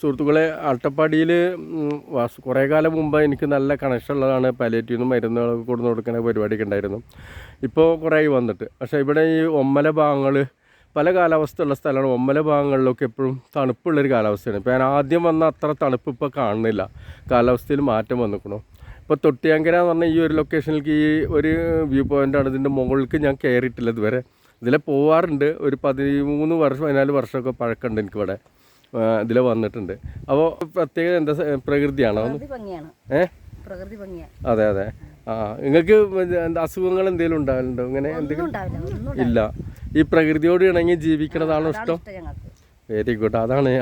സുഹൃത്തുക്കളെ, അട്ടപ്പാടിയിൽ കുറേ കാലം മുമ്പ് എനിക്ക് നല്ല കണക്ഷൻ ഉള്ളതാണ്. പാലിയേറ്റീവ് നിന്ന് മരുന്നുകളൊക്കെ കൊടുന്ന് കൊടുക്കുന്ന പരിപാടിയൊക്കെ ഉണ്ടായിരുന്നു. ഇപ്പോൾ കുറേ ആയി വന്നിട്ട്. പക്ഷേ ഇവിടെ ഈ ഒമ്മല ഭാഗങ്ങൾ പല കാലാവസ്ഥ ഉള്ള സ്ഥലമാണ്. ഒമ്മല ഭാഗങ്ങളിലൊക്കെ എപ്പോഴും തണുപ്പുള്ളൊരു കാലാവസ്ഥയാണ്. ഇപ്പോൾ ഞാൻ ആദ്യം വന്ന അത്ര തണുപ്പ് ഇപ്പോൾ കാണുന്നില്ല. കാലാവസ്ഥയിൽ മാറ്റം വന്നിരിക്കണു. ഇപ്പോൾ തൊട്ടിയാങ്കര എന്ന് പറഞ്ഞാൽ ഈ ഒരു ലൊക്കേഷനിലേക്ക് ഈ ഒരു വ്യൂ പോയിൻ്റാണ്. ഇതിൻ്റെ മുകളിലേക്ക് ഞാൻ കയറിയിട്ടില്ല ഇതുവരെ. ഇതിലെ പോവാറുണ്ട്. ഒരു 13 വർഷം 14 വർഷമൊക്കെ പഴക്കമുണ്ട് എനിക്കിവിടെ. ഇതിൽ വന്നിട്ടുണ്ട്. അപ്പോൾ പ്രത്യേകത എന്താ, പ്രകൃതിയാണോ? പ്രകൃതി ഭംഗിയാണ്. അതെ അതെ. നിങ്ങൾക്ക് അസുഖങ്ങൾ എന്തെങ്കിലും ഉണ്ടാകലുണ്ടോ? ഇങ്ങനെ എന്തെങ്കിലും ഇല്ല. ഈ പ്രകൃതിയോട് ഇണങ്ങി ജീവിക്കണതാണോ ഇഷ്ടം? Very good. അതാണ്.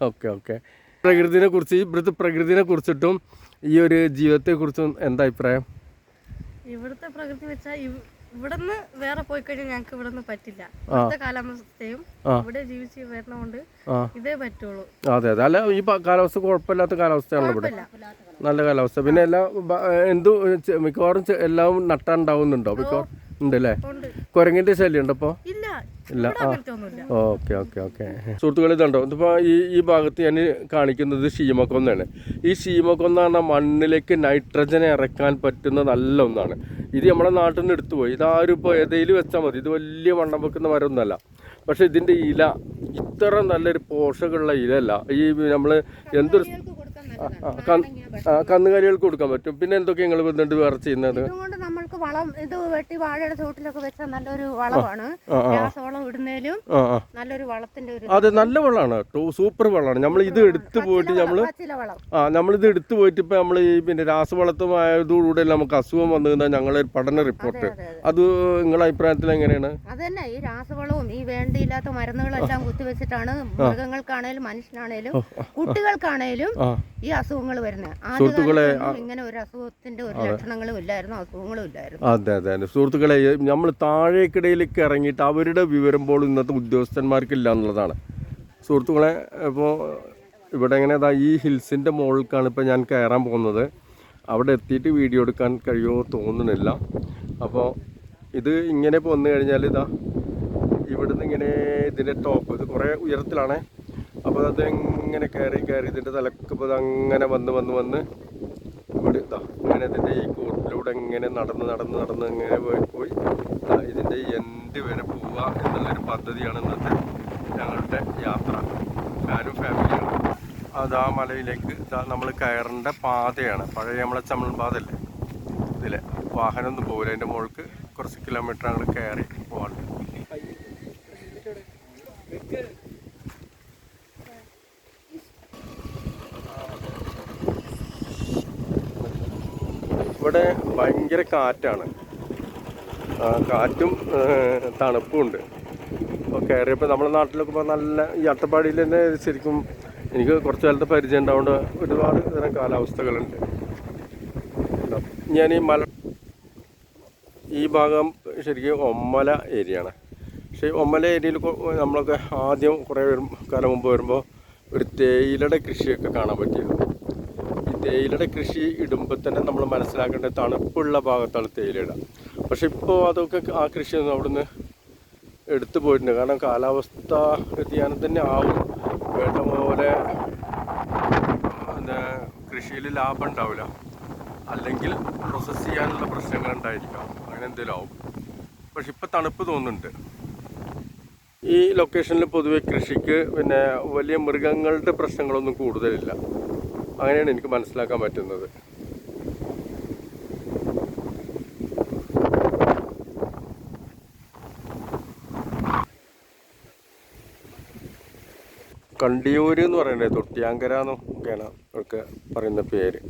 Okay okay. ഇവിടുത്തെ പ്രകൃതിനെ കുറിച്ചിട്ടും ഈ ഒരു ജീവിതത്തെ കുറിച്ചും എന്താ അഭിപ്രായം? ഇവിടുത്തെ പ്രകൃതി വെച്ചാൽ ഇവിടുന്ന് വേറെ പോയി കഴിഞ്ഞാൽ ഞങ്ങൾക്ക് ഇവിടുന്ന് പറ്റില്ല. ഇവിടുത്തെ കാലാവസ്ഥയും ഇവിടെ ജീവിച്ച് വരുന്നതുകൊണ്ട് ഇതേ പറ്റുള്ളൂ. അതെ അതെ. അല്ല, ഈ കാലാവസ്ഥ കുഴപ്പമില്ലാത്ത കാലാവസ്ഥയാണല്ലോ ഇവിടെ. നല്ല കാലാവസ്ഥ. പിന്നെ എല്ലാം മിക്കവാറും എല്ലാം നട്ടാണ്ടാവുന്നുണ്ടോ? മിക്കവാറും ഉണ്ട് അല്ലേ? കുരങ്ങിന്റെ ശല്യം ഉണ്ടോ ഇപ്പോൾ? ഇല്ല. Okay okay okay. സുഹൃത്തുക്കളെ, ഇതുണ്ടോ ഇതിപ്പോൾ ഈ ഭാഗത്ത് ഞാൻ കാണിക്കുന്നത് ശീമക്കൊന്നയാണ്. ഈ ശീമക്കൊന്ന പറഞ്ഞാൽ മണ്ണിലേക്ക് നൈട്രജൻ ഇറക്കാൻ പറ്റുന്ന നല്ല ഒന്നാണ്. ഇത് നമ്മുടെ നാട്ടിൽ നിന്ന് എടുത്തുപോയി. ഇതാരും ഇപ്പോൾ ഏതെങ്കിലും വെച്ചാൽ മതി. ഇത് വലിയ വണ്ണം വെക്കുന്ന മരമൊന്നുമല്ല. പക്ഷെ ഇതിൻ്റെ ഇല ഇത്ര നല്ലൊരു പോഷകമുള്ള ഇലയല്ല. ഈ നമ്മൾ എന്തൊരു കന്നുകാലികൾക്ക് കൊടുക്കാൻ പറ്റും. പിന്നെ എന്തൊക്കെ നിങ്ങൾ വന്നിട്ട് വേറെ ചെയ്യുന്നത്? നമ്മൾക്ക് വളം ഇത് വെട്ടി വാഴയുടെ ചോട്ടിലൊക്കെ വെച്ചാൽ നല്ലൊരു വളമാണ്. രാസവളം ഇടുന്നതിലും നല്ലൊരു വളത്തിന്റെ ഒരു അതെ, നല്ല വളമാണ് കേട്ടോ. സൂപ്പർ വളമാണ്. നമ്മൾ ഇത് എടുത്തു പോയിട്ട് നമ്മളിത് എടുത്തു പോയിട്ട് ഇപ്പൊ നമ്മൾ ഈ പിന്നെ രാസവളത്തുമായതോടുകൂടെ നമുക്ക് അസുഖം വന്നു. ഞങ്ങളൊരു പഠന റിപ്പോർട്ട് അത് നിങ്ങളുടെ അഭിപ്രായത്തിൽ എങ്ങനെയാണ്? അതന്നെ, ഈ രാസവളവും ഈ വേണ്ടിയില്ലാത്ത മരുന്നുകളെല്ലാം കുത്തിവെച്ചിട്ടാണ് മൃഗങ്ങൾക്കാണേലും മനുഷ്യനാണേലും കുട്ടികൾക്കാണേലും ഈ അസുഖങ്ങൾ വരുന്നത്. സുഹൃത്തുക്കളെ, ഇങ്ങനെ ഒരു അസുഖത്തിന്റെ ഒരു ലക്ഷണങ്ങളും ഇല്ലായിരുന്നു, അസുഖങ്ങളും ഇല്ലായിരുന്നു. അതെ അതെ അതെ. സുഹൃത്തുക്കളെ, നമ്മൾ താഴേക്കിടയിലേക്ക് ഇറങ്ങിയിട്ട് അവരുടെ വിവരം പോലും ഇന്നത്തെ ഉദ്യോഗസ്ഥന്മാർക്കില്ല എന്നുള്ളതാണ്. സുഹൃത്തുക്കളെ, ഇപ്പോൾ ഇവിടെ എങ്ങനെ ഈ ഹിൽസിൻ്റെ മുകളിലേക്കാണ് ഇപ്പോൾ ഞാൻ കയറാൻ പോകുന്നത്. അവിടെ എത്തിയിട്ട് വീഡിയോ എടുക്കാൻ കഴിയുമോ തോന്നുന്നില്ല. അപ്പോൾ ഇത് ഇങ്ങനെ വന്നു കഴിഞ്ഞാൽ ഇവിടുന്ന് ഇങ്ങനെ ഇതിൻ്റെ ടോപ്പ് ഇത് കുറേ ഉയരത്തിലാണ്. അപ്പോൾ അത് ഇങ്ങനെ കയറി ഇതിൻ്റെ തലക്ക് അങ്ങനെ വന്ന് ഇവിടെ ഇങ്ങനെ ഇതിൻ്റെ ഈ കൂട്ടിലൂടെ ഇങ്ങനെ നടന്ന് ഇങ്ങനെ പോയി ഇതിൻ്റെ എൻഡ് വരെ പോവുക എന്നുള്ളൊരു പദ്ധതിയാണ് ഇന്നത്തെ ഞങ്ങളുടെ യാത്ര. ഞാനും ഫാമിലിയാണ്. അത് ആ മലയിലേക്ക് നമ്മൾ കയറേണ്ട പാതയാണ്. പഴയ നമ്മളെ ചമ്മൽ പാതല്ലേ, ഇതിലെ വാഹനമൊന്നും പോകില്ല. അതിൻ്റെ മുകൾക്ക് കുറച്ച് കിലോമീറ്റർ ഞങ്ങൾ കയറി പോകാറുണ്ട്. ഇവിടെ ഭയങ്കര കാറ്റാണ്. കാറ്റും തണുപ്പും ഉണ്ട്. അപ്പോൾ കയറിയപ്പോൾ നമ്മുടെ നാട്ടിലൊക്കെ ഇപ്പോൾ നല്ല ഈ അട്ടപ്പാടിയിൽ തന്നെ ശരിക്കും എനിക്ക് കുറച്ച് കാലത്തെ പരിചയം ഉണ്ടാവുകൊണ്ട് ഒരുപാട് തരം കാലാവസ്ഥകളുണ്ട്. ഞാൻ ഈ ഭാഗം ശരിക്കും ഒമ്മല ഏരിയയാണ്. പക്ഷേ ഒമ്മല ഏരിയയിൽ നമ്മളൊക്കെ ആദ്യം കുറേ കാലം മുമ്പ് വരുമ്പോൾ ഒരു തേയിലയുടെ കൃഷിയൊക്കെ കാണാൻ പറ്റിയിരുന്നു. തേയിലയുടെ കൃഷി ഇടുമ്പോൾ തന്നെ നമ്മൾ മനസ്സിലാക്കേണ്ടത് തണുപ്പുള്ള ഭാഗത്താണ് തേയില ഇടുക. പക്ഷെ ഇപ്പോൾ അതൊക്കെ ആ കൃഷിയൊന്നും അവിടുന്ന് എടുത്തു പോയിട്ടുണ്ട്. കാരണം കാലാവസ്ഥ വ്യതിയാനം തന്നെ ആവും. വേണ്ട പോലെ കൃഷിയിൽ ലാഭം ഉണ്ടാവില്ല, അല്ലെങ്കിൽ പ്രോസസ്സ് ചെയ്യാനുള്ള പ്രശ്നങ്ങൾ ഉണ്ടായിരിക്കാം, അങ്ങനെ എന്തെങ്കിലും ആവും. പക്ഷെ ഇപ്പോൾ തണുപ്പ് തോന്നുന്നുണ്ട്. ഈ ലൊക്കേഷനിൽ പൊതുവെ കൃഷിക്ക് പിന്നെ വലിയ മൃഗങ്ങളുടെ പ്രശ്നങ്ങളൊന്നും കൂടുതലില്ല. അങ്ങനെയാണ് എനിക്ക് മനസ്സിലാക്കാൻ പറ്റുന്നത്. കണ്ടിയൂര് എന്ന് പറയുന്നത് തൊട്ടിയാങ്കര എന്നൊക്കെയാണ് അവർക്ക് പറയുന്ന പേര്.